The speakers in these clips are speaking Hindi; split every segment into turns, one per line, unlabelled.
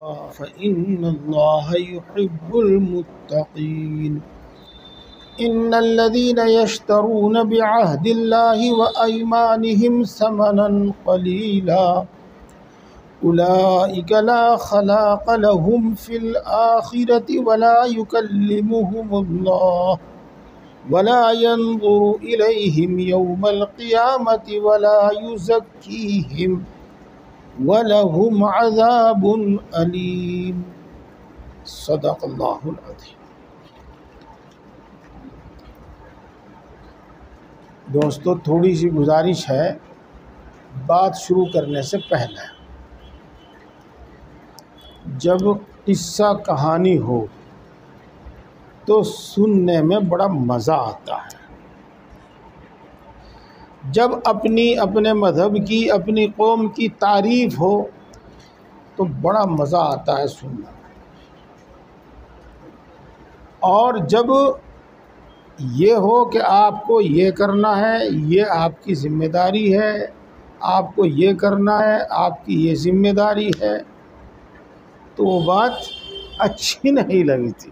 फ़इन्नल्लाह युहिब्बुल मुत्तक़ीन। इन्नल्लज़ीना यश्तरून बिअहदिल्लाहि व अयमानिहिम समनन क़लीला उलाइका ला खलाक़ लहुम फ़िल आखिरति वला युकल्लिमुहुमुल्लाह वला यंज़ुरु इलैहिम यौमल क़ियामति वला युज़क्कीहिम वलहुम अज़ाबुन अलीम। सदक़ल्लाहुल अज़ीम। दोस्तों, थोड़ी सी गुजारिश है बात शुरू करने से पहले। जब किस्सा कहानी हो तो सुनने में बड़ा मज़ा आता है। जब अपने मज़हब की, अपनी कौम की तारीफ़ हो तो बड़ा मज़ा आता है सुनना। और जब ये हो कि आपको ये करना है, ये आपकी ज़िम्मेदारी है, आपको ये करना है, आपकी ये ज़िम्मेदारी है, तो वो बात अच्छी नहीं लगती।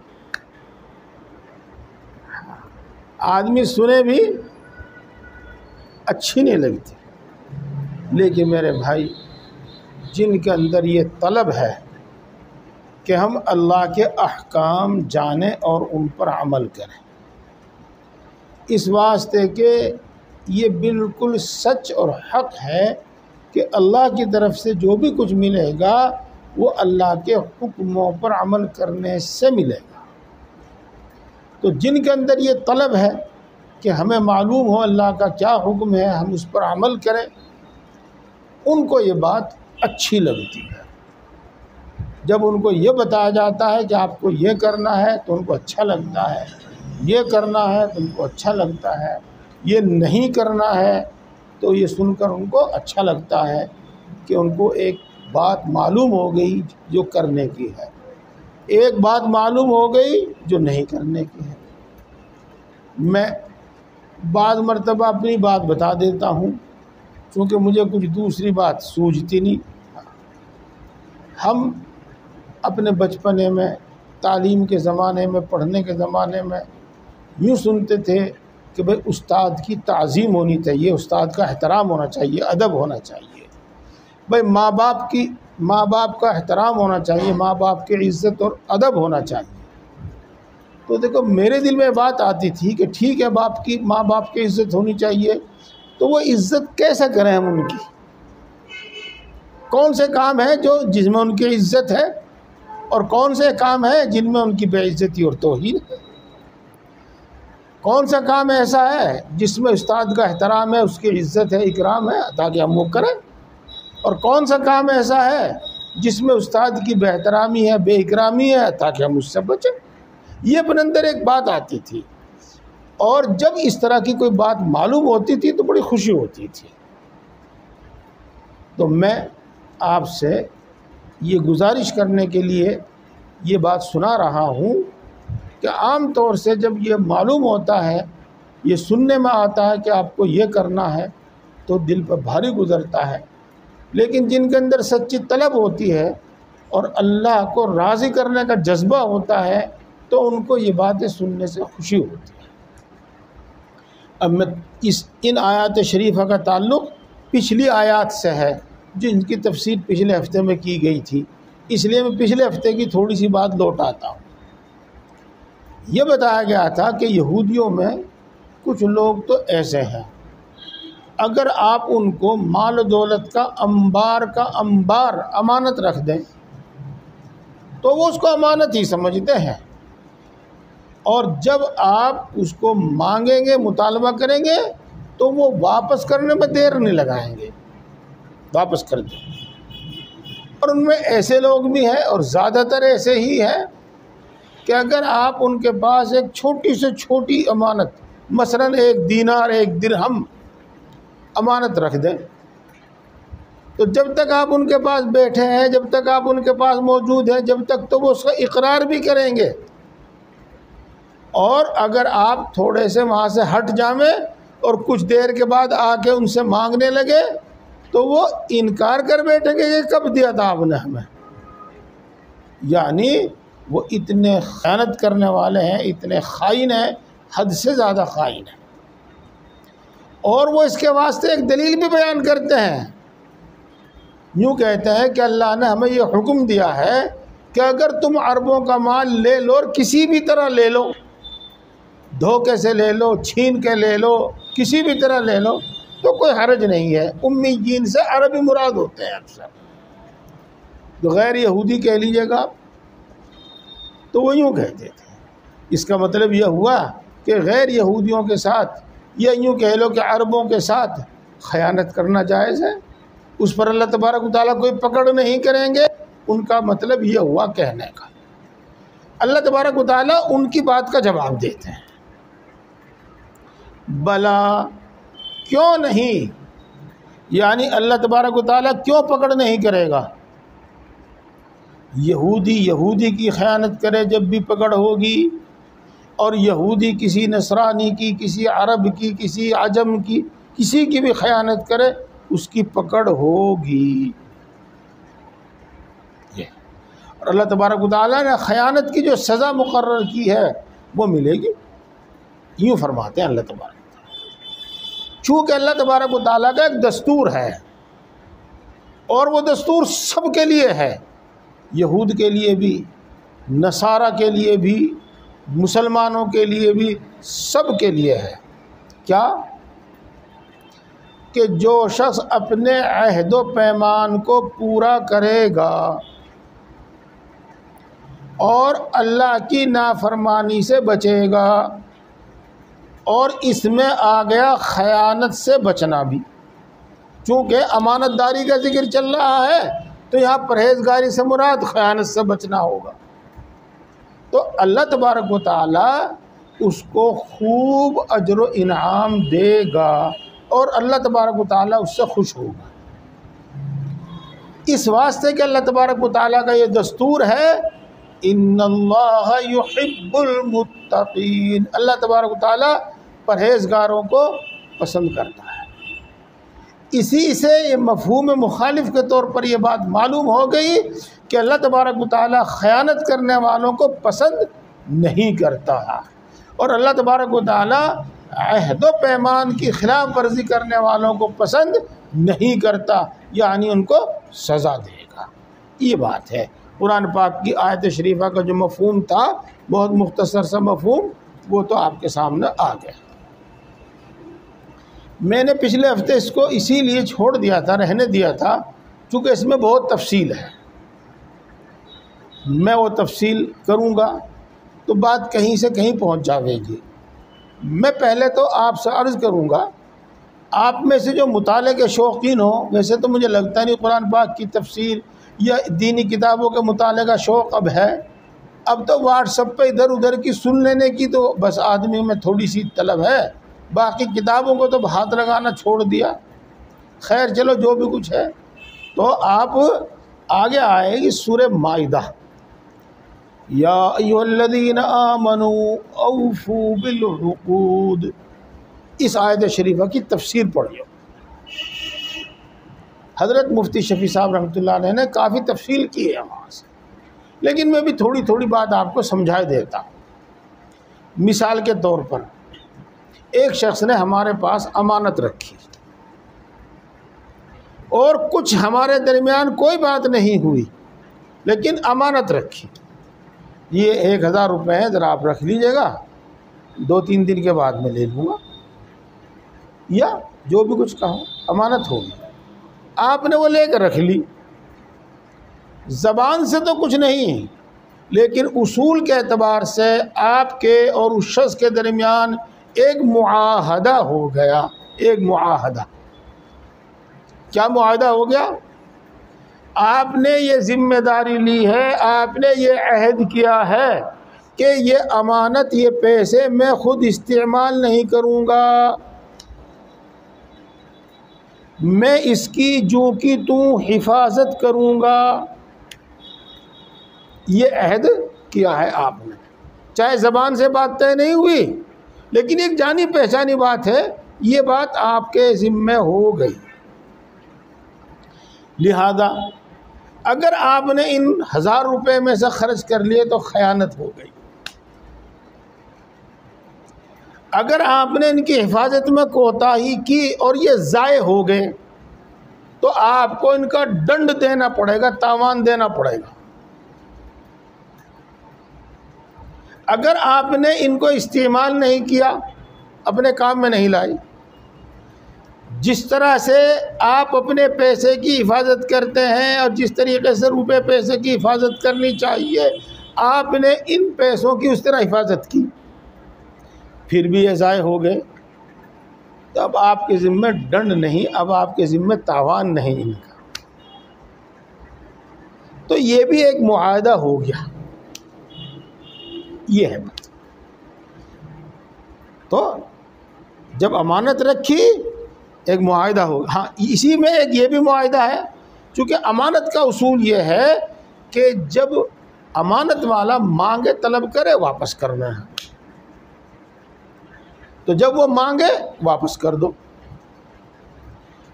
आदमी सुने भी अच्छी नहीं लगती। लेकिन मेरे भाई, जिनके अंदर ये तलब है कि हम अल्लाह के अहकाम जानें और उन पर अमल करें, इस वास्ते के ये बिल्कुल सच और हक़ है कि अल्लाह की तरफ से जो भी कुछ मिलेगा वो अल्लाह के हुक्मों पर अमल करने से मिलेगा। तो जिनके अंदर ये तलब है कि हमें मालूम हो अल्लाह का क्या हुक्म है, हम उस पर अमल करें, उनको ये बात अच्छी लगती है। जब उनको ये बताया जाता है कि आपको ये करना है तो उनको अच्छा लगता है, ये करना है तो उनको अच्छा लगता है, ये नहीं करना है तो ये सुनकर उनको अच्छा लगता है कि उनको एक बात मालूम हो गई जो करने की है, एक बात मालूम हो गई जो नहीं करने की है। मैं बाद मर्तबा अपनी बात बता देता हूँ, क्योंकि मुझे कुछ दूसरी बात सूझती नहीं। हम अपने बचपने में, तालीम के ज़माने में, पढ़ने के ज़माने में यूँ सुनते थे कि भाई उस्ताद की ताज़ीम होनी चाहिए, उस्ताद का एहतराम होना चाहिए, अदब होना चाहिए। भाई माँ बाप का एहतराम होना चाहिए, माँ बाप की इज़्ज़त और अदब होना चाहिए। तो देखो, मेरे दिल में बात आती थी कि ठीक है, माँ बाप की इज़्ज़त होनी चाहिए, तो वो इज़्ज़त कैसे करें हम उनकी? कौन से काम है जिसमें उनकी इज़्ज़त है और कौन से काम है जिनमें उनकी बेइज्जती और तौहीन है? कौन सा काम ऐसा है जिसमें उस्ताद का एहतराम है, उसकी इज़्ज़त है, इकराम है, ताकि हम वो करें? और कौन सा काम ऐसा है जिसमें उस्ताद की बेहतरामी है, बेइकरामी है, ताकि हम उससे बचें? ये अपने अंदर एक बात आती थी। और जब इस तरह की कोई बात मालूम होती थी तो बड़ी खुशी होती थी। तो मैं आपसे ये गुजारिश करने के लिए ये बात सुना रहा हूँ कि आम तौर से जब ये मालूम होता है, ये सुनने में आता है कि आपको ये करना है, तो दिल पर भारी गुजरता है। लेकिन जिनके अंदर सच्ची तलब होती है और अल्लाह को राज़ी करने का जज्बा होता है, तो उनको ये बातें सुनने से खुशी होती है। अब मैं इन आयात शरीफा का ताल्लुक़ पिछली आयात से है, जिनकी तफसीर पिछले हफ्ते में की गई थी, इसलिए मैं पिछले हफ्ते की थोड़ी सी बात लौटाता हूँ। ये बताया गया था कि यहूदियों में कुछ लोग तो ऐसे हैं, अगर आप उनको माल दौलत का अंबार अमानत रख दें तो वो उसको अमानत ही समझते हैं, और जब आप उसको मांगेंगे, मुतालबा करेंगे, तो वो वापस करने में देर नहीं लगाएंगे, वापस कर दें। और उनमें ऐसे लोग भी हैं, और ज़्यादातर ऐसे ही हैं, कि अगर आप उनके पास एक छोटी से छोटी अमानत, मसलन 1 दीनार 1 दिरहम अमानत रख दें, तो जब तक आप उनके पास बैठे हैं, जब तक आप उनके पास मौजूद हैं, जब तक तो वो उसका इकरार भी करेंगे। और अगर आप थोड़े से वहाँ से हट जावें और कुछ देर के बाद आके उनसे मांगने लगे, तो वो इनकार कर बैठेंगे कि कब दिया था आपने हमें। यानी वो इतने ख़यानत करने वाले हैं, इतने खाइन हैं, हद से ज़्यादा खाइन हैं। और वो इसके वास्ते एक दलील भी बयान करते हैं, यूँ कहते हैं कि अल्लाह ने हमें ये हुक्म दिया है कि अगर तुम अरबों का माल ले लो और किसी भी तरह ले लो, धोखे से ले लो, छीन के ले लो, किसी भी तरह ले लो, तो कोई हर्ज नहीं है। उम्मीयीन से अरबी मुराद होते हैं अक्सर, तो गैर यहूदी कह लीजिएगा। तो वो यूँ कहते थे, इसका मतलब यह हुआ कि गैर यहूदियों के साथ, या यूँ कह लो कि अरबों के साथ ख़यानत करना जायज़ है, उस पर अल्लाह तबारक व तआला कोई पकड़ नहीं करेंगे। उनका मतलब यह हुआ कहने का। अल्लाह तबारक व तआला उनकी बात का जवाब देते हैं, भला क्यों नहीं, यानी अल्लाह तबारक व तआला क्यों पकड़ नहीं करेगा। यहूदी की ख़यानत करे जब भी पकड़ होगी, और यहूदी किसी नसरानी की, किसी अरब की, किसी अजम की, किसी की भी ख़यानत करे उसकी पकड़ होगी। ये और अल्लाह तबारक व तआला ने ख़यानत की जो सज़ा मुकर्रर की है वो मिलेगी। यूँ फरमाते हैं अल्लाह तबारक व तआला। चूँकि अल्लाह तबारक व तआला का एक दस्तूर है, और वो दस्तूर सब के लिए है, यहूद के लिए भी, नसारा के लिए भी, मुसलमानों के लिए भी, सब के लिए है। क्या कि जो शख्स अपने अहद व पैमान को पूरा करेगा और अल्लाह की नाफरमानी से बचेगा, और इसमें आ गया ख़यानत से बचना भी। चूँकि अमानतदारी का जिक्र चल रहा है, तो यहाँ परहेज़गारी से मुराद ख़यानत से बचना होगा। तो अल्लाह तबारक व तआला उसको खूब अजर व इनाम देगा, और अल्लाह तबारक व तआला उससे खुश होगा। इस वास्ते कि अल्लाह तबारक व तआला का ये दस्तूर है, इन्नल्लाह युहिब्बुल मुत्तकीन, अल्लाह तबारक व तआला परहेज़गारों को पसंद करता है। इसी से ये मफ़हूम मुखालिफ के तौर पर यह बात मालूम हो गई कि अल्लाह तबारक व तआला ख़यानत करने वालों को पसंद नहीं करता, और अल्लाह तबारक व तआला अहद व पैमान की खिलाफ वर्जी करने वालों को पसंद नहीं करता, यानी उनको सज़ा देगा। ये बात है। कुरान पाक की आयत शरीफा का जो मफ़हूम था, बहुत मुख्तसर सा मफ़हूम, वो तो आपके सामने आ गया। मैंने पिछले हफ्ते इसको इसीलिए छोड़ दिया था, रहने दिया था, क्योंकि इसमें बहुत तफसील है। मैं वो तफसील करूँगा तो बात कहीं से कहीं पहुँच जाएगी। मैं पहले तो आपसे अर्ज़ करूँगा, आप में से जो मुताले के शौकीन हो, वैसे तो मुझे लगता नहीं कुरान पाक की तफसीर या दीनी किताबों के मुताले का शौक़ अब है। अब तो व्हाट्सएप पे इधर उधर की सुन लेने की तो बस आदमी में थोड़ी सी तलब है, बाकी किताबों को तो हाथ लगाना छोड़ दिया। खैर चलो, जो भी कुछ है, तो आप आगे आएगी सूरह माइदा, या अय्युहल्लज़ीना आमनू औफू बिल उक़ूद, इस आयत शरीफा की तफसीर पढ़ियो। हज़रत मुफ्ती शफ़ी साहब रहमतुल्लाह अलैह ने काफ़ी तफसील की है वहाँ से, लेकिन मैं भी थोड़ी थोड़ी बात आपको समझा देता। मिसाल के तौर पर, एक शख्स ने हमारे पास अमानत रखी और कुछ हमारे दरमियान कोई बात नहीं हुई, लेकिन अमानत रखी। ये 1000 रुपये हैं, ज़रा आप रख लीजिएगा, 2-3 दिन के बाद मैं ले लूँगा, या जो भी कुछ कहो, अमानत होगी। आपने वो लेकर रख ली, ज़बान से तो कुछ नहीं, लेकिन उसूल के एतबार से आपके और उस शख्स के दरमियान एक मुआहदा हो गया। एक मुआहदा, क्या मुआहदा हो गया? आपने ये ज़िम्मेदारी ली है, आपने ये अहद किया है कि ये अमानत, ये पैसे मैं ख़ुद इस्तेमाल नहीं करूँगा, मैं इसकी जो कि तू हिफाजत करूँगा। ये अहद किया है आपने, चाहे ज़बान से बात तय नहीं हुई, लेकिन एक जानी पहचानी बात है, ये बात आपके ज़िम्मे हो गई। लिहाजा अगर आपने इन 1000 रुपये में से खर्च कर लिए तो खयानत हो गई। अगर आपने इनकी हिफाजत में कोताही की और ये ज़ाय हो गए तो आपको इनका दंड देना पड़ेगा, तावान देना पड़ेगा। अगर आपने इनको इस्तेमाल नहीं किया, अपने काम में नहीं लाई, जिस तरह से आप अपने पैसे की हिफाजत करते हैं और जिस तरीके से रुपए पैसे की हिफाजत करनी चाहिए, आपने इन पैसों की उस तरह हिफाजत की, फिर भी ये ज़ाय हो गए, तो अब आपके ज़िम्मे दंड नहीं, अब आपके ज़िम्मे तावान नहीं इनका। तो ये भी एक मुआहदा हो गया, ये है बात। तो जब अमानत रखी एक मुआहदा होगा। हाँ, इसी में एक ये भी मुआहदा है, चूँकि अमानत का उसूल ये है कि जब अमानत वाला मांगे तलब करे वापस करना है, तो जब वो मांगे वापस कर दो।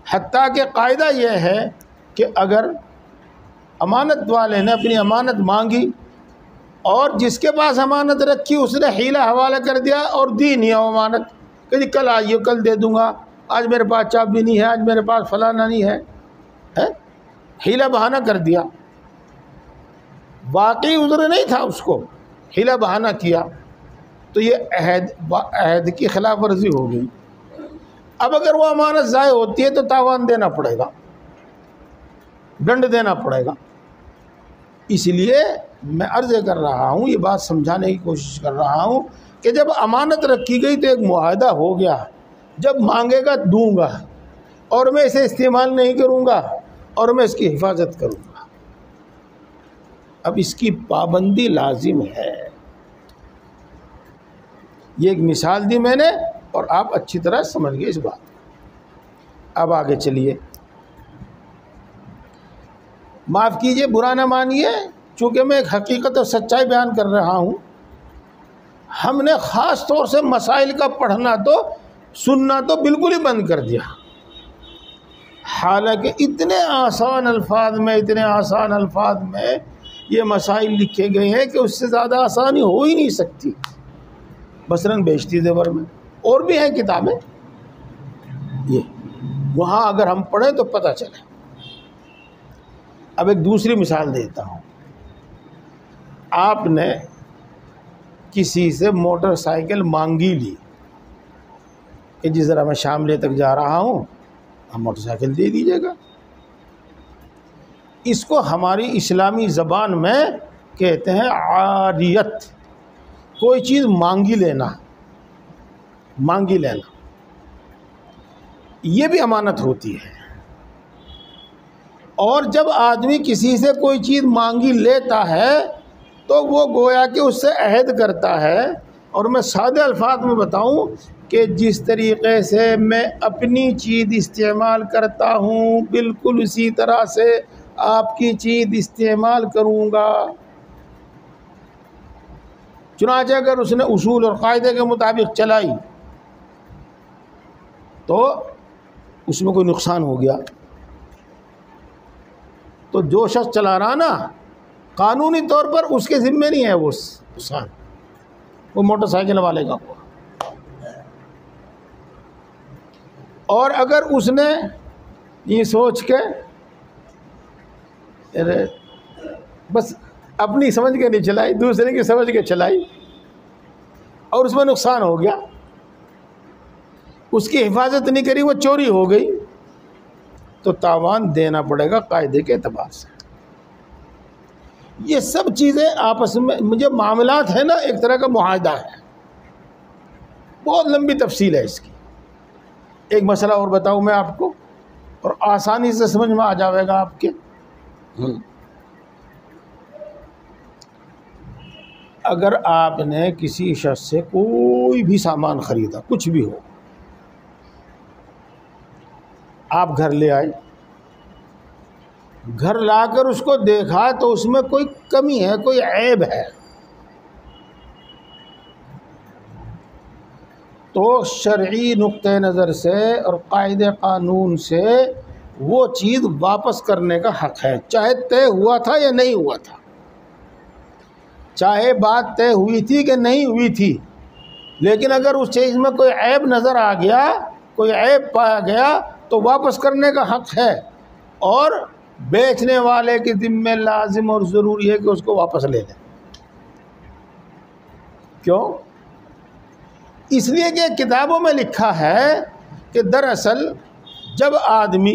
हत्ता कि कायदा यह है कि अगर अमानत वाले ने अपनी अमानत मांगी और जिसके पास अमानत रखी उसने हीला हवाला कर दिया और दी नहीं अमानत, कभी कल आइए कल दे दूंगा, आज मेरे पास चाबी नहीं है, आज मेरे पास फलाना नहीं है, हीला बहाना कर दिया, वाकई उज़्र नहीं था उसको, हीला बहाना किया, तो ये अहद की खिलाफ वर्जी हो गई। अब अगर वो अमानत ज़ाय होती है तो तावान देना पड़ेगा, दंड देना पड़ेगा। इसलिए मैं अर्ज़ कर रहा हूँ, ये बात समझाने की कोशिश कर रहा हूँ कि जब अमानत रखी गई तो एक मुआहदा हो गया, जब मांगेगा दूंगा और मैं इसे इस्तेमाल नहीं करूँगा और मैं इसकी हिफाजत करूँगा। अब इसकी पाबंदी लाजिम है। ये एक मिसाल दी मैंने और आप अच्छी तरह समझ गए इस बात। अब आगे चलिए, माफ़ कीजिए, बुरा ना मानिए, चूँकि मैं एक हकीकत और सच्चाई बयान कर रहा हूँ। हमने ख़ास तौर से मसाइल का पढ़ना तो सुनना तो बिल्कुल ही बंद कर दिया, हालांकि इतने आसान अल्फाज में ये मसाइल लिखे गए हैं कि उससे ज़्यादा आसानी हो ही नहीं सकती। मसलन बेहश्ती ज़ेवर में और भी हैं किताबें, ये वहाँ अगर हम पढ़ें तो पता चले। अब एक दूसरी मिसाल देता हूँ। आपने किसी से मोटरसाइकिल मांगी ली कि जिस तरह मैं शामली तक जा रहा हूँ, हम मोटरसाइकिल दे दीजिएगा। इसको हमारी इस्लामी ज़बान में कहते हैं आरियत, कोई चीज़ मांगी लेना, ये भी अमानत होती है। और जब आदमी किसी से कोई चीज़ मांगी लेता है तो वो गोया कि उससे अहद करता है। और मैं सादे अल्फाज में बताऊं कि जिस तरीक़े से मैं अपनी चीज़ इस्तेमाल करता हूं बिल्कुल उसी तरह से आपकी चीज़ इस्तेमाल करूंगा। चुनांचे अगर उसने उसूल और क़ायदे के मुताबिक चलाई तो उसमें कोई नुकसान हो गया तो जो शख्स चला रहा ना, कानूनी तौर पर उसके ज़िम्मे नहीं है वो नुकसान, वो मोटरसाइकिल वाले का हुआ। और अगर उसने ये सोच के बस अपनी समझ के नहीं चलाई, दूसरे की समझ के चलाई और उसमें नुकसान हो गया, उसकी हिफाजत नहीं करी, वो चोरी हो गई, तो तावान देना पड़ेगा कायदे के एतबार से। ये सब चीज़ें आपस में मुझे मामलात है ना, एक तरह का मुआहदा है, बहुत लंबी तफसील है इसकी। एक मसला और बताऊं मैं आपको और आसानी से समझ में आ जाएगा आपके। अगर आपने किसी शख्स से कोई भी सामान ख़रीदा, कुछ भी हो, आप घर ले आए, घर लाकर उसको देखा तो उसमें कोई कमी है, कोई ऐब है, तो शरई नुक्ते नज़र से और कायदे कानून से वो चीज़ वापस करने का हक़ है, चाहे तय हुआ था या नहीं हुआ था, चाहे बात तय हुई थी कि नहीं हुई थी। लेकिन अगर उस चीज़ में कोई ऐब नज़र आ गया, कोई ऐब पाया गया, तो वापस करने का हक़ है। और बेचने वाले की ज़िम्मे लाजिम और ज़रूरी है कि उसको वापस ले लें। क्यों? इसलिए कि किताबों में लिखा है कि दरअसल जब आदमी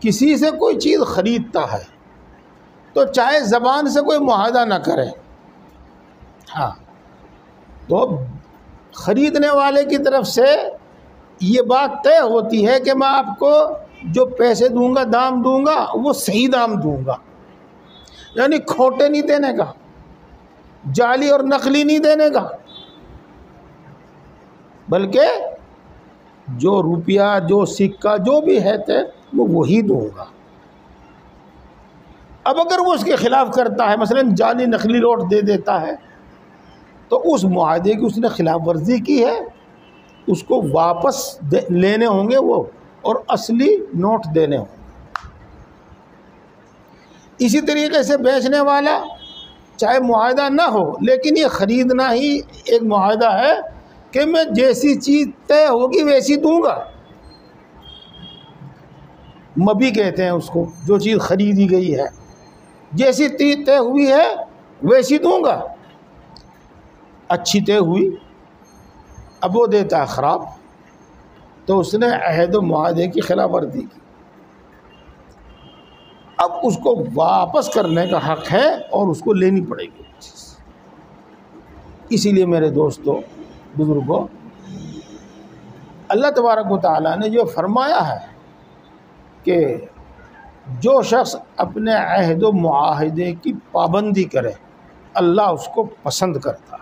किसी से कोई चीज़ ख़रीदता है तो चाहे ज़बान से कोई मुआहदा ना करे, हाँ, तो ख़रीदने वाले की तरफ से ये बात तय होती है कि मैं आपको जो पैसे दूंगा, दाम दूंगा, वो सही दाम दूंगा, यानी खोटे नहीं देने का, जाली और नकली नहीं देने का, बल्कि जो रुपया, जो सिक्का, जो भी है तय, वो वही दूंगा। अब अगर वो उसके ख़िलाफ़ करता है, मसलन जाली नकली नोट दे देता है, तो उस मुआहदे की उसने खिलाफ वर्जी की है, उसको वापस लेने होंगे वो, और असली नोट देने होंगे। इसी तरीके से बेचने वाला चाहे मुआहदा ना हो, लेकिन ये ख़रीदना ही एक मुआहदा है कि मैं जैसी चीज़ तय होगी वैसी दूंगा। मबी कहते हैं उसको, जो चीज़ ख़रीदी गई है, जैसी चीज़ तय हुई है वैसी दूंगा। अच्छी तय हुई, अब वो देता है ख़राब, तो उसने अहद मुआहदे की खिलाफ वर्जी की। अब उसको वापस करने का हक़ है और उसको लेनी पड़ेगी चीज़। इसीलिए मेरे दोस्तों, बुज़ुर्गों, अल्लाह तबारक व तआला ने जो फरमाया है कि जो शख्स अपने अहद मुआहदे की पाबंदी करे, अल्लाह उसको पसंद करता है।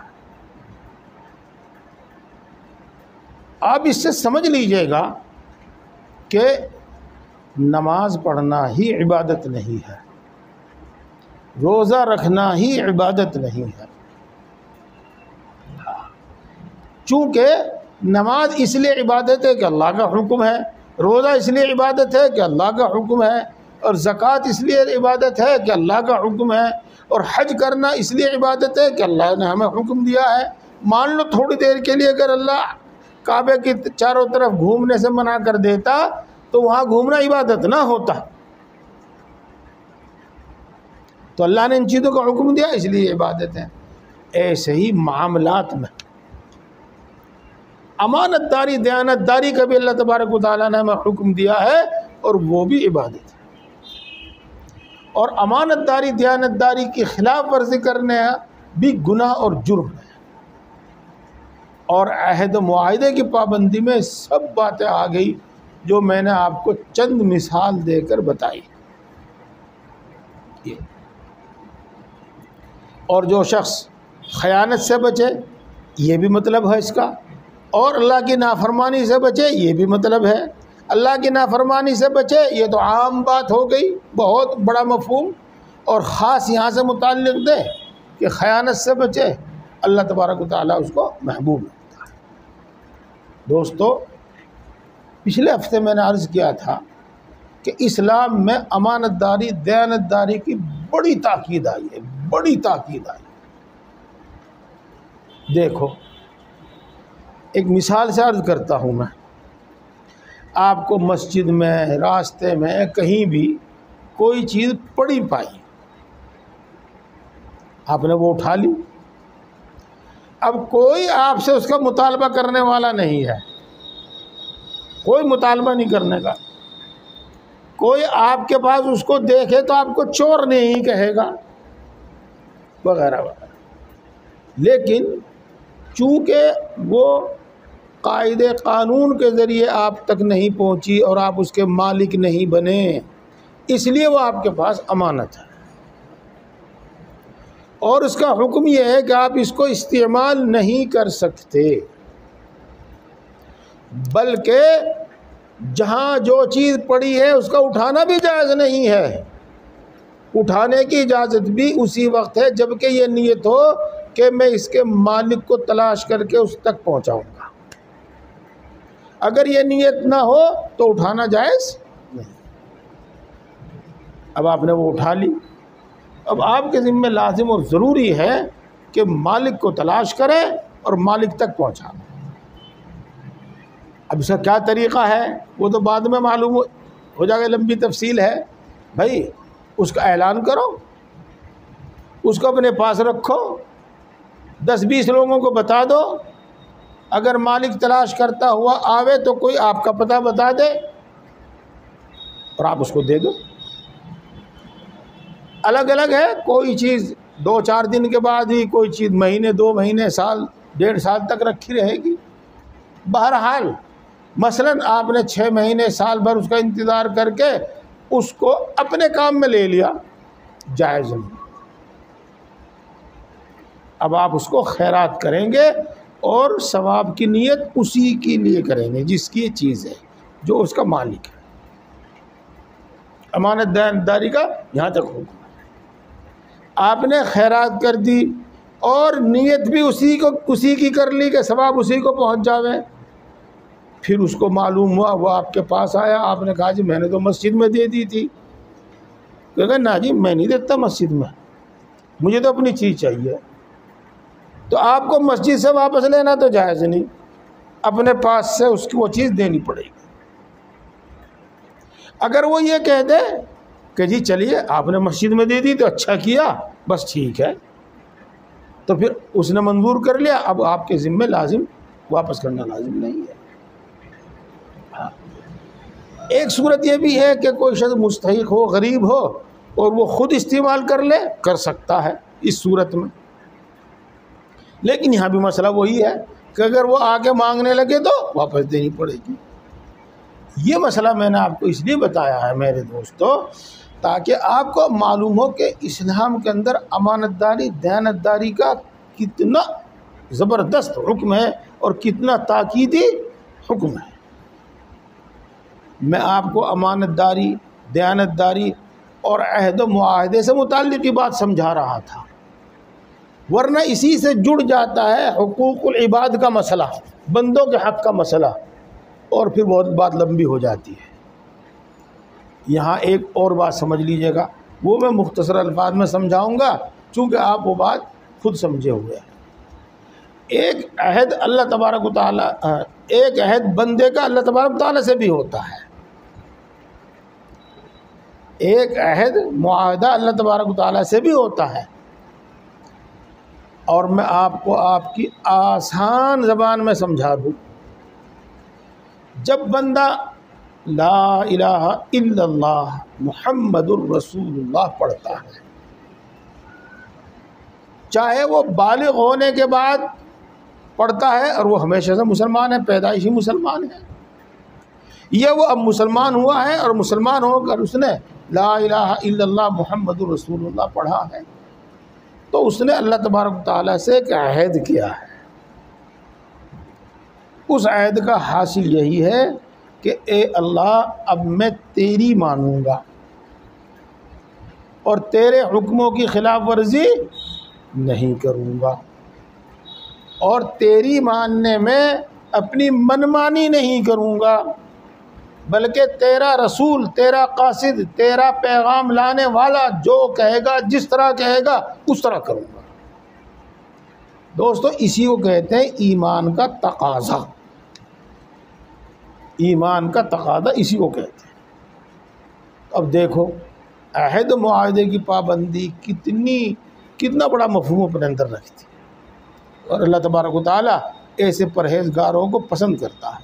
आप इससे समझ लीजिएगा कि नमाज पढ़ना ही इबादत नहीं है, रोज़ा रखना ही इबादत नहीं है। चूँकि नमाज इसलिए इबादत है कि अल्लाह का हुक्म है, रोज़ा इसलिए इबादत है कि अल्लाह का हुक्म है, और ज़कात इसलिए इबादत है कि अल्लाह का हुक्म है, और हज करना इसलिए इबादत है कि अल्लाह ने हमें हुक्म दिया है। मान लो थोड़ी देर के लिए अगर अल्लाह काबे की चारों तरफ घूमने से मना कर देता तो वहाँ घूमना इबादत ना होता, तो अल्लाह ने इन चीज़ों का हुक्म दिया इसलिए इबादत है। ऐसे ही मामलात में अमानतदारी, दयानतदारी का भी अल्लाह तबारक व तआला ने हमें हुक्म दिया है, और वो भी इबादत है। और अमानतदारी, दयानतदारी की खिलाफ वर्जी करने भी गुनाह और जुर्म है। और अहद मुआहदे की पाबंदी में सब बातें आ गई जो मैंने आपको चंद मिसाल देकर बताई। और जो शख्स खयानत से बचे, ये भी मतलब है इसका, और अल्लाह की नाफरमानी से बचे, ये भी मतलब है। अल्लाह की नाफरमानी से बचे, ये तो आम बात हो गई, बहुत बड़ा मफहूम, और ख़ास यहाँ से मुताल्लिक़ दे कि खयानत से बचे, अल्लाह तबारक व तआला उसको महबूब है। दोस्तों, पिछले हफ्ते मैंने अर्ज़ किया था कि इस्लाम में अमानतदारी, दयानतदारी की बड़ी ताकीद आई है, बड़ी ताकीद आई। देखो, एक मिसाल से अर्ज़ करता हूँ मैं, आपको मस्जिद में, रास्ते में, कहीं भी कोई चीज़ पड़ी पाई, आपने वो उठा ली। अब कोई आपसे उसका मुतालबा करने वाला नहीं है, कोई मुतालबा नहीं करने का। कोई आपके पास उसको देखे तो आपको चोर नहीं कहेगा, वगैरह वगैरह। लेकिन चूँकि वो कायदे कानून के ज़रिए आप तक नहीं पहुँची और आप उसके मालिक नहीं बने, इसलिए वो आपके पास अमानत है। और उसका हुक्म यह है कि आप इसको इस्तेमाल नहीं कर सकते, बल्कि जहाँ जो चीज़ पड़ी है उसका उठाना भी जायज़ नहीं है। उठाने की इजाज़त भी उसी वक्त है जबकि ये नियत हो कि मैं इसके मालिक को तलाश करके उस तक पहुँचाऊँगा। अगर ये नियत ना हो तो उठाना जायज़ नहीं। अब आपने वो उठा ली। अब आपके ज़िम्मे लाजिम और ज़रूरी है कि मालिक को तलाश करें और मालिक तक पहुँचा। अब इसका क्या तरीक़ा है वो तो बाद में मालूम हो जाएगा, लंबी तफसील है। भाई उसका ऐलान करो, उसको अपने पास रखो, 10-20 लोगों को बता दो, अगर मालिक तलाश करता हुआ आवे तो कोई आपका पता बता दे और आप उसको दे दो। अलग अलग है, कोई चीज़ 2-4 दिन के बाद ही, कोई चीज़ महीने 2 महीने साल 1.5 साल तक रखी रहेगी। बहरहाल मसलन आपने 6 महीने साल भर उसका इंतज़ार करके उसको अपने काम में ले लिया, जायज़ नहीं। अब आप उसको खैरात करेंगे और सवाब की नीयत उसी के लिए करेंगे जिसकी ये चीज़ है, जो उसका मालिक है। अमानत दारी का यहाँ तक हुक्म। आपने खैरात कर दी और नीयत भी उसी की कर ली कि सवाब उसी को पहुँच जावे। फिर उसको मालूम हुआ, वो आपके पास आया, आपने कहा जी मैंने तो मस्जिद में दे दी थी। कहेगा ना जी मैं नहीं देता मस्जिद में, मुझे तो अपनी चीज़ चाहिए। तो आपको मस्जिद से वापस लेना तो जायज़ नहीं, अपने पास से उसकी वो चीज़ देनी पड़ेगी। अगर वो ये कह दे कि जी चलिए आपने मस्जिद में दे दी तो अच्छा किया, बस ठीक है, तो फिर उसने मंजूर कर लिया, अब आपके ज़िम्मे लाजिम वापस करना लाजिम नहीं है। हाँ। एक सूरत ये भी है कि कोई शख्स मुस्तहिक हो, गरीब हो और वो ख़ुद इस्तेमाल कर ले, कर सकता है इस सूरत में। लेकिन यहाँ भी मसला वही है कि अगर वो आके मांगने लगे तो वापस देनी पड़ेगी। ये मसला मैंने आपको इसलिए बताया है मेरे दोस्तों, ताकि आपको मालूम हो कि इस्लाम के अंदर अमानतदारी, दयानतदारी का कितना ज़बरदस्त हुक्म है और कितना ताकीदी हुक्म है। मैं आपको अमानतदारी, दयानतदारी और अहद व मुआहदे से मुताल्लिक़ की बात समझा रहा था, वरना इसी से जुड़ जाता है हुकूकुल इबाद का मसला, बंदों के हक़ का मसला, और फिर बहुत बात लंबी हो जाती है। यहाँ एक और बात समझ लीजिएगा, वो मैं मुख्तसर अल्फाज में समझाऊँगा चूँकि आप वो बात खुद समझे हुए हैं। एक अहद अल्लाह तबारक व तआला, एक अहद बंदे का अल्लाह तबारक व तआला से भी होता है, एक अहद मुआहदा अल्लाह तबारक व तआला से भी होता है। और मैं आपको आपकी आसान ज़बान में समझा दूँ, जब बंदा ला इलाहा इल्लल्लाह मुहम्मदुर रसूलुल्लाह पढ़ता है, चाहे वो बालिग होने के बाद पढ़ता है और वो हमेशा से मुसलमान है, पैदाइशी मुसलमान है, या वो अब मुसलमान हुआ है और मुसलमान होकर उसने ला इलाहा इल्लल्लाह मुहम्मदुर रसूलुल्लाह पढ़ा है, तो उसने अल्लाह तबारक व तआला से एक अहद किया है। उस अहद का हासिल यही है कि ए अल्लाह, अब मैं तेरी मानूँगा और तेरे हुक्मों की खिलाफ वर्जी नहीं करूँगा, और तेरी मानने में अपनी मनमानी नहीं करूँगा, बल्कि तेरा रसूल, तेरा कासिद, तेरा पैगाम लाने वाला जो कहेगा, जिस तरह कहेगा उस तरह करूँगा। दोस्तों, इसी को कहते हैं ईमान का तकाज़ा। ईमान का तकाज़ा इसी को कहते हैं। अब देखो, अहद मुआहदे की पाबंदी कितना बड़ा मफ़हूम अपने अंदर रखती है, और अल्लाह तबारक व तआला ऐसे परहेज़गारों को पसंद करता है।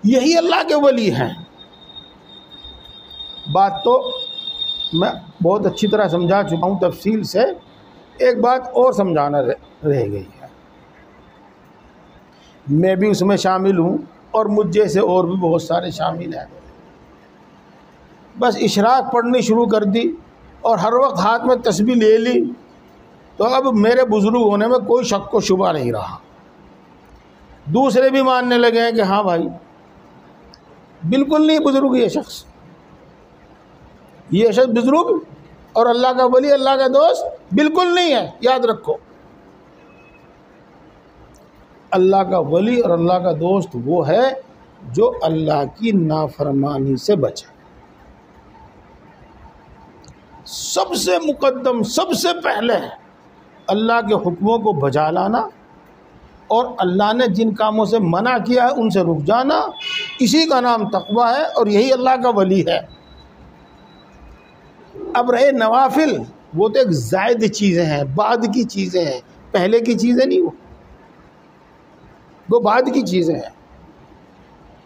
यही अल्लाह के वली हैं। बात तो मैं बहुत अच्छी तरह समझा चुका हूँ तफसील से, एक बात और समझाना रह गई है। मैं भी उसमें शामिल हूँ और मुझ जैसे और भी बहुत सारे शामिल हैं। बस इशराक पढ़नी शुरू कर दी और हर वक्त हाथ में तस्बीह ले ली, तो अब मेरे बुज़ुर्ग होने में कोई शक व शुबा नहीं रहा। दूसरे भी मानने लगे हैं कि हाँ भाई, बिल्कुल नहीं बुज़ुर्ग ये शख्स बुज़ुर्ग और अल्लाह का वली, अल्लाह का दोस्त बिल्कुल नहीं है। याद रखो, अल्लाह का वली और अल्लाह का दोस्त वो है जो अल्लाह की नाफरमानी से बचे। सबसे मुकद्दम, सबसे पहले अल्लाह के हुक्मों को बजा लाना और अल्लाह ने जिन कामों से मना किया है उनसे रुक जाना, इसी का नाम तक़वा है और यही अल्लाह का वली है। अब रहे नवाफिल, वो तो एक ज़ायद चीज़ें हैं, बाद की चीज़ें हैं, पहले की चीज़ें नहीं, वो बाद की चीज़ें हैं।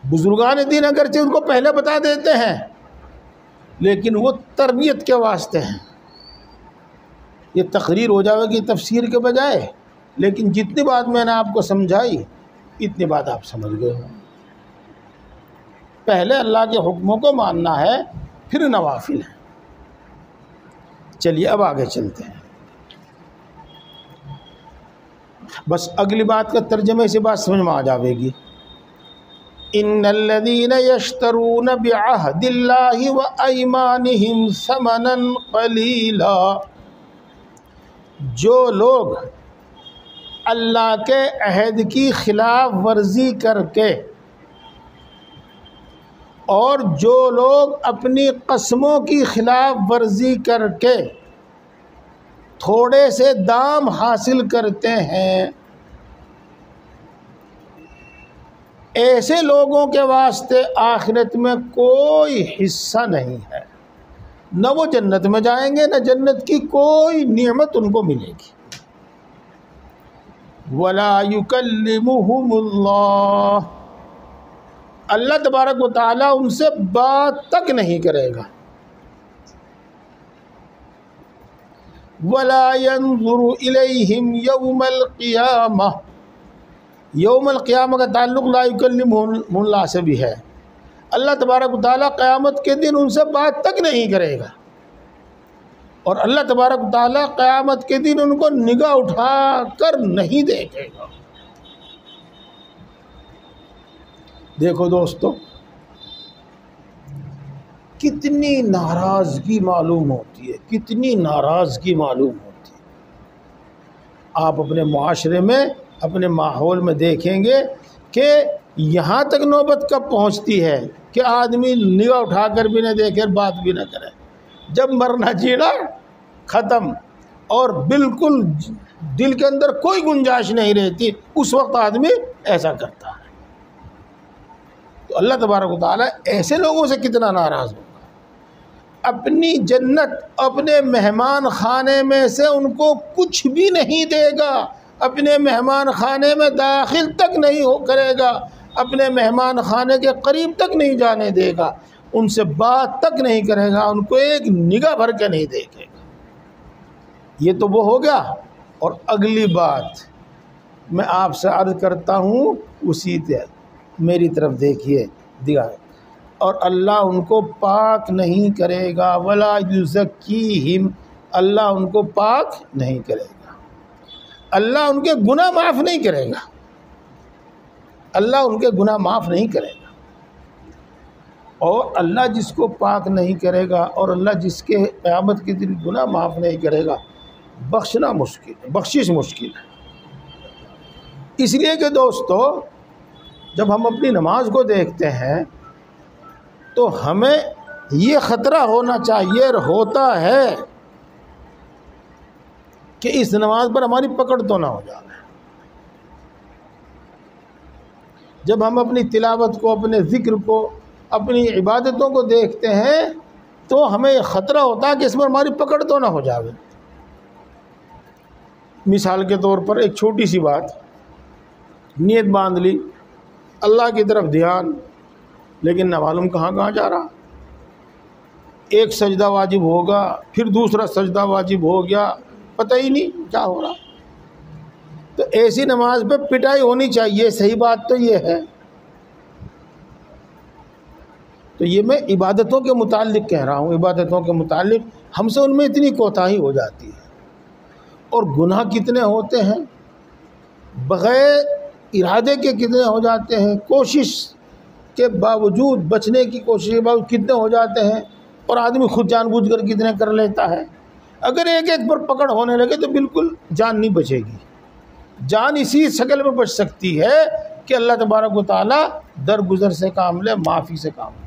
बुजुर्गान दीन अगरचे उनको पहले बता देते हैं, लेकिन वो तरबियत के वास्ते हैं। ये तकरीर हो जाएगी तफसीर के बजाय, लेकिन जितनी बात मैंने आपको समझाई इतनी बात आप समझ गए हो। पहले अल्लाह के हुक्मों को मानना है, फिर नवाफिल है। चलिए अब आगे चलते हैं। बस अगली बात का तर्जुमा से बात समझ में आ जाएगी। इन्नल्लज़ीना यश्तरून बिअहदिल्लाहि व अयमानिहिम समनन क़लीला, जो लोग अल्लाह के अहद की खिलाफ वर्जी करके और जो लोग अपनी कसमों की खिलाफ वर्जी करके थोड़े से दाम हासिल करते हैं, ऐसे लोगों के वास्ते आखिरत में कोई हिस्सा नहीं है। न वो जन्नत में जाएंगे, न जन्नत की कोई नेमत उनको मिलेगी। वला युकल्लिमुहुमुल्लाह, अल्लाह तबारक व तआला उनसे बात तक नहीं करेगा। वला यंजुरु इलैहिम यौमल क़ियामह, यौमल क़ियामह का ताल्लुक़ ला युकल्लिमुहुल्लाह से भी है। अल्लाह तबारक व तआला क़यामत के दिन उनसे बात तक नहीं करेगा और अल्लाह तबारक व तआला क़यामत के दिन उनको निगाह उठा कर नहीं देखेगा। देखो दोस्तों, कितनी नाराज़गी मालूम होती है, कितनी नाराज़गी मालूम होती है। आप अपने मुआशरे में, अपने माहौल में देखेंगे कि यहाँ तक नौबत कब पहुँचती है कि आदमी निगाह उठाकर भी न देखे, बात भी न करे। जब मरना जीना ख़त्म और बिल्कुल दिल के अंदर कोई गुंजाइश नहीं रहती, उस वक्त आदमी ऐसा करता है। तो अल्लाह तबारक व तआला ऐसे लोगों से कितना नाराज़ होगा। अपनी जन्नत, अपने मेहमान खाने में से उनको कुछ भी नहीं देगा, अपने मेहमान खाने में दाखिल तक नहीं हो करेगा, अपने मेहमान खाने के करीब तक नहीं जाने देगा, उनसे बात तक नहीं करेगा, उनको एक निगाह भर के नहीं देखेगा। ये तो वो हो गया। और अगली बात मैं आपसे अर्ज़ करता हूँ, उसी मेरी तरफ देखिए दिया, और अल्लाह उनको पाक नहीं करेगा। वला युज़क्कीहिम, अल्लाह उनको पाक नहीं करेगा, अल्लाह उनके गुनाह माफ़ नहीं करेगा, अल्लाह उनके गुनाह माफ़ नहीं करेगा। और अल्लाह जिसको पाक नहीं करेगा और अल्लाह जिसके क़यामत के दिन गुनाह माफ़ नहीं करेगा, बख्शना मुश्किल है, बख्शिश मुश्किल है। इसलिए कि दोस्तों, जब हम अपनी नमाज को देखते हैं तो हमें ये ख़तरा होना चाहिए और होता है कि इस नमाज पर हमारी पकड़ तो ना हो जाए। जब हम अपनी तिलावत को, अपने ज़िक्र को, अपनी इबादतों को देखते हैं तो हमें ख़तरा होता है कि इसमें हमारी पकड़ तो ना हो जाए। मिसाल के तौर पर एक छोटी सी बात, नीयत बांध ली, अल्लाह की तरफ ध्यान, लेकिन न मालूम कहाँ कहाँ जा रहा। एक सजदा वाजिब होगा, फिर दूसरा सजदा वाजिब हो गया, पता ही नहीं क्या हो रहा। तो ऐसी नमाज पे पिटाई होनी चाहिए, सही बात तो ये है। तो ये मैं इबादतों के मुताल्लिक कह रहा हूँ, इबादतों के मुताल्लिक हमसे उनमें इतनी कोताही हो जाती है। और गुनाह कितने होते हैं, बग़ैर इरादे के कितने हो जाते हैं, कोशिश के बावजूद, बचने की कोशिश के बावजूद कितने हो जाते हैं, और आदमी खुद जानबूझकर कितने कर लेता है। अगर एक एक पर पकड़ होने लगे तो बिल्कुल जान नहीं बचेगी। जान इसी शक्ल में बच सकती है कि अल्लाह तबारक व तआला दरगुजर से काम ले, माफ़ी से काम ले।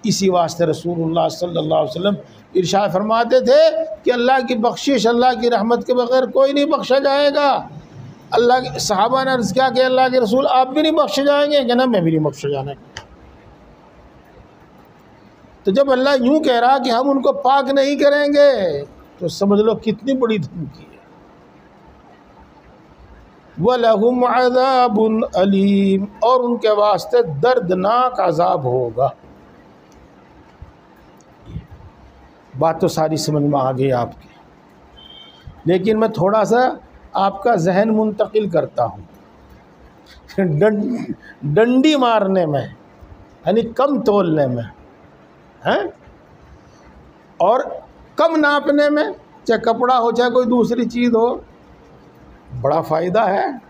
इसी वास्ते रसूलुल्लाह सल्लल्लाहु अलैहि वसल्लम इरशाद फरमाते थे कि अल्लाह की बख्शिश, अल्लाह की रहमत के बगैर कोई नहीं बख्शा जाएगा। अल्लाह के सहाबा ने अर्ज़ किया कि अल्लाह के रसूल आप भी नहीं बख्शे जाएंगे? कहना मैं भी नहीं बख्शे जाने। तो जब अल्लाह यूँ कह रहा कि हम उनको पाक नहीं करेंगे तो समझ लो कितनी बड़ी धमकी है। वलहुम अज़ाबुन अलीम, और उनके वास्ते दर्दनाक अज़ाब होगा। बात तो सारी समझ में आ गई आपकी, लेकिन मैं थोड़ा सा आपका जहन मुंतकिल करता हूँ। डंडी मारने में यानी कम तोलने में हैं, और कम नापने में, चाहे कपड़ा हो चाहे कोई दूसरी चीज़ हो, बड़ा फ़ायदा है।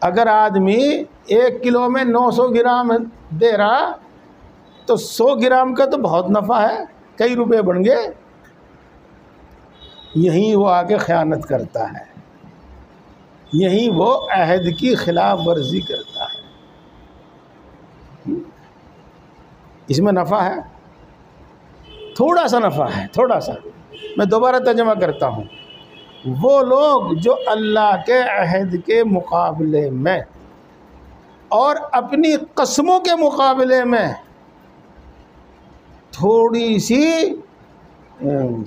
अगर आदमी 1 किलो में 900 ग्राम दे रहा तो 100 ग्राम का तो बहुत नफ़ा है, कई रुपए बन गए। यहीं वो आके ख़यानत करता है, यहीं वो अहद की खिलाफ वर्जी करता है। इसमें नफ़ा है, थोड़ा सा नफ़ा है, थोड़ा सा। मैं दोबारा तर्जुमा करता हूँ। वो लोग जो अल्लाह के अहद के मुकाबले में और अपनी कसमों के मुकाबले में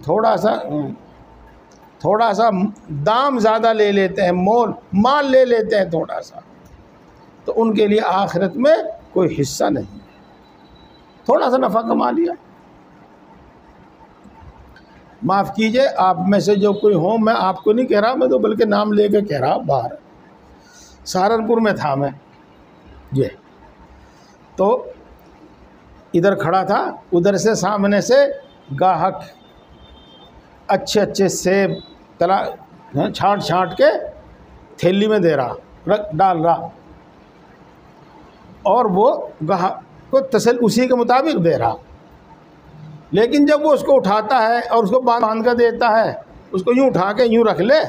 थोड़ा सा दाम ज़्यादा ले लेते हैं, माल ले लेते हैं थोड़ा सा, तो उनके लिए आखिरत में कोई हिस्सा नहीं। थोड़ा सा नफ़ा कमा लिया। माफ़ कीजिए, आप में से जो कोई हो, मैं आपको नहीं कह रहा, मैं तो बल्कि नाम लेके कह रहा। बाहर सहारनपुर में था मैं, ये तो इधर खड़ा था, उधर से सामने से गाहक अच्छे अच्छे सेब छांट छांट के थैली में दे रहा, डाल रहा, और वो गाहक को तसल उसी के मुताबिक दे रहा। लेकिन जब वो उसको उठाता है और उसको बांध कर देता है, उसको यूँ उठा के यूँ रख ले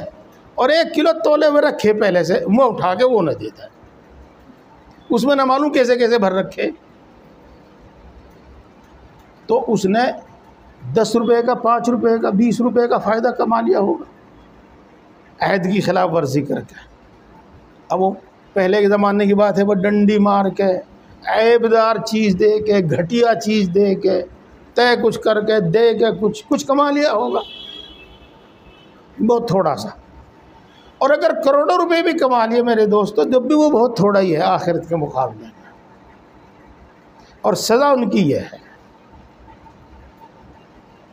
और 1 किलो तोले में रखे पहले से, मुँह उठा के वो न देता है, उसमें न मालूम कैसे कैसे भर रखे। तो उसने 10 रुपये का, 5 रुपये का, 20 रुपये का फ़ायदा कमा लिया होगा अहद की खिलाफ वर्जी करके। अब वो पहले के ज़माने की बात है, वो डंडी मार के, ऐबदार चीज़ दे के, घटिया चीज़ दे के, तय कुछ करके दे के कुछ कमा लिया होगा, बहुत थोड़ा सा। और अगर करोड़ों रुपए भी कमा लिए मेरे दोस्तों, जब भी वो बहुत थोड़ा ही है आखिरत के मुकाबले में, और सज़ा उनकी यह है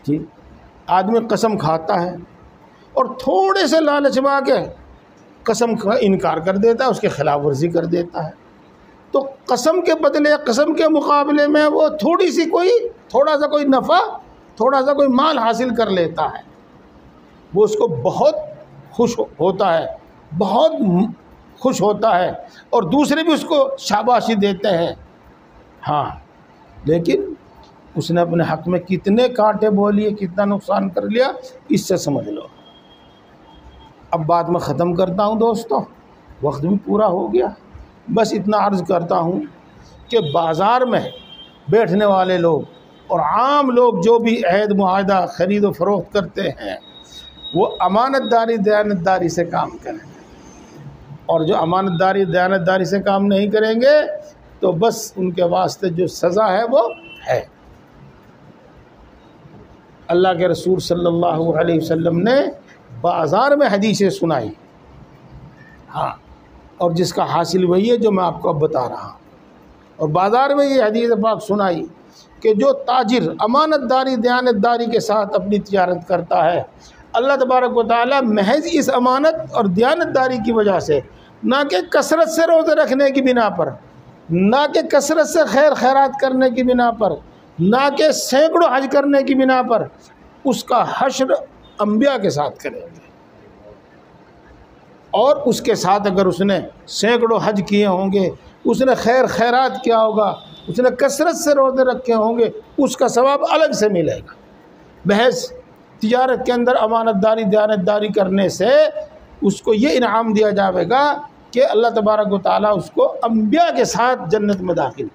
जी। आदमी कसम खाता है और थोड़े से लालच में आके कसम का इनकार कर देता है, उसके खिलाफ वर्जी कर देता है। तो कसम के बदले, कसम के मुकाबले में वो थोड़ा सा कोई नफ़ा, थोड़ा सा कोई माल हासिल कर लेता है, वो उसको बहुत खुश होता है, बहुत खुश होता है, और दूसरे भी उसको शाबाशी देते हैं। हाँ, लेकिन उसने अपने हक़ में कितने कांटे बो लिए, कितना नुकसान कर लिया, इससे समझ लो। अब बात मैं ख़त्म करता हूँ दोस्तों, वक्त भी पूरा हो गया। बस इतना अर्ज़ करता हूँ कि बाज़ार में बैठने वाले लोग और आम लोग जो भी अहद मुआहदा ख़रीद व फ़रोख्त करते हैं, वो अमानतदारी दयानतदारी से काम करें, और जो अमानतदारी दयानतदारी से काम नहीं करेंगे तो बस उनके वास्ते जो सज़ा है वो है। अल्लाह के रसूल सल्लल्लाहु अलैहि वसल्लम ने बाज़ार में हदीसें सुनाई, हाँ, और जिसका हासिल वही है जो मैं आपको अब बता रहा हूँ। और बाज़ार में ये हदीस पाक सुनाई कि जो ताजिर अमानतदारी दयानतदारी के साथ अपनी तिजारत करता है, अल्लाह तबारक व तआला महज इस अमानत और दयानतदारी की वजह से, ना कि कसरत से रोज़े रखने की बिना पर, ना कि कसरत से खैर खैरात करने की बिना पर, ना कि सैकड़ों हज करने की बिना पर, उसका हश्र अंबिया के साथ करेंगे। और उसके साथ अगर उसने सैकड़ों हज किए होंगे, उसने खैर खैरात किया होगा, उसने कसरत से रोज़े रखे होंगे, उसका सवाब अलग से मिलेगा। महज तिजारत के अंदर अमानतदारी दयानतदारी करने से उसको ये इनाम दिया जाएगा कि अल्लाह तबारक व तआला उसको अंबिया के साथ जन्नत में दाखिल